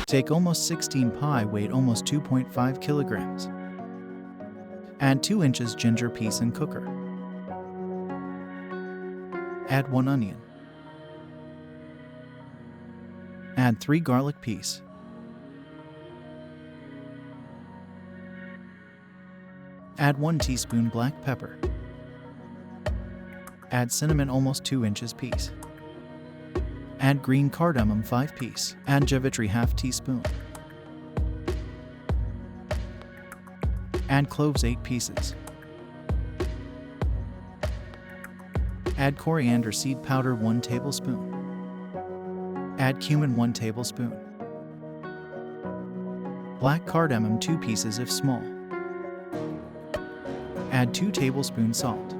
Take almost 16 pie, weight almost 2.5 kilograms. Add 2 inches ginger piece in cooker. Add 1 onion. Add 3 garlic piece. Add 1 teaspoon black pepper. Add cinnamon almost 2 inches piece. Add green cardamom 5 piece. Add javitri half teaspoon. Add cloves 8 pieces. Add coriander seed powder 1 tablespoon. Add cumin 1 tablespoon. Black cardamom 2 pieces if small. Add 2 tablespoons salt.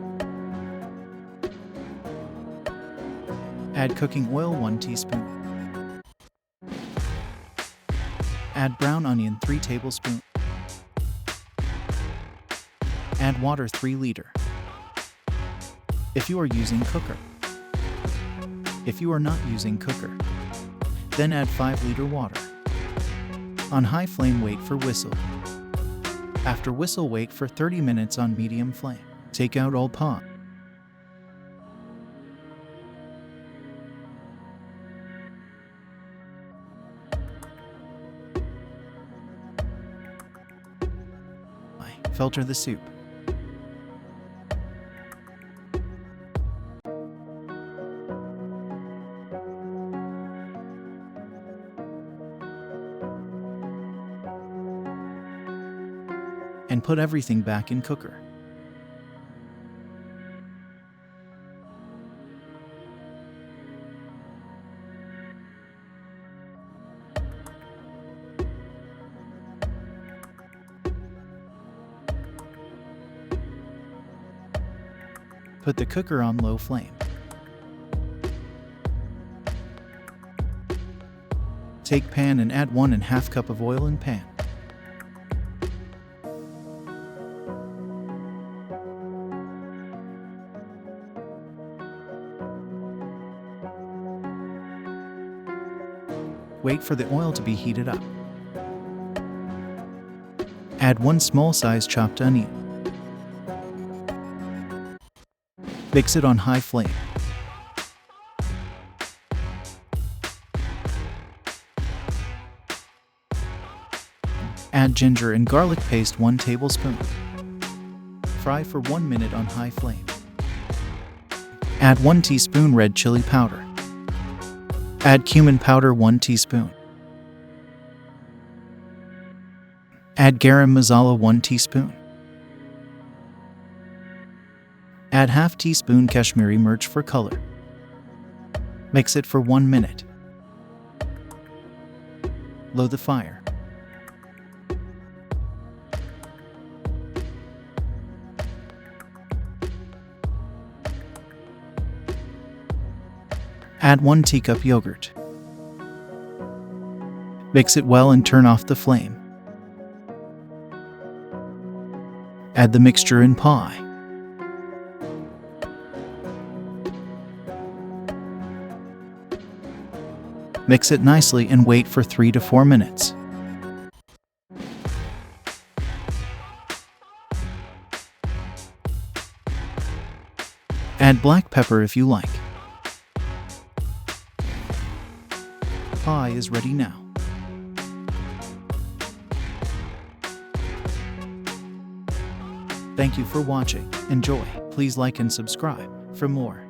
Add cooking oil 1 teaspoon. Add brown onion 3 tablespoons. Add water 3 liter. If you are using cooker. If you are not using cooker, then add 5 liter water. On high flame, wait for whistle. After whistle, wait for 30 minutes on medium flame. Take out all pie. Filter the soup. And put everything back in cooker. Put the cooker on low flame. Take pan and add 1½ cup of oil in pan. Wait for the oil to be heated up. Add 1 small size chopped onion. Mix it on high flame. Add ginger and garlic paste 1 tablespoon. Fry for 1 minute on high flame. Add 1 teaspoon red chili powder. Add cumin powder 1 teaspoon. Add garam masala 1 teaspoon. Add ½ teaspoon Kashmiri mirch for color. Mix it for 1 minute. Low the fire. Add 1 teacup yogurt. Mix it well and turn off the flame. Add the mixture in pie. Mix it nicely and wait for 3 to 4 minutes. Add black pepper if you like. Pie is ready now. Thank you for watching. Enjoy. Please like and subscribe for more.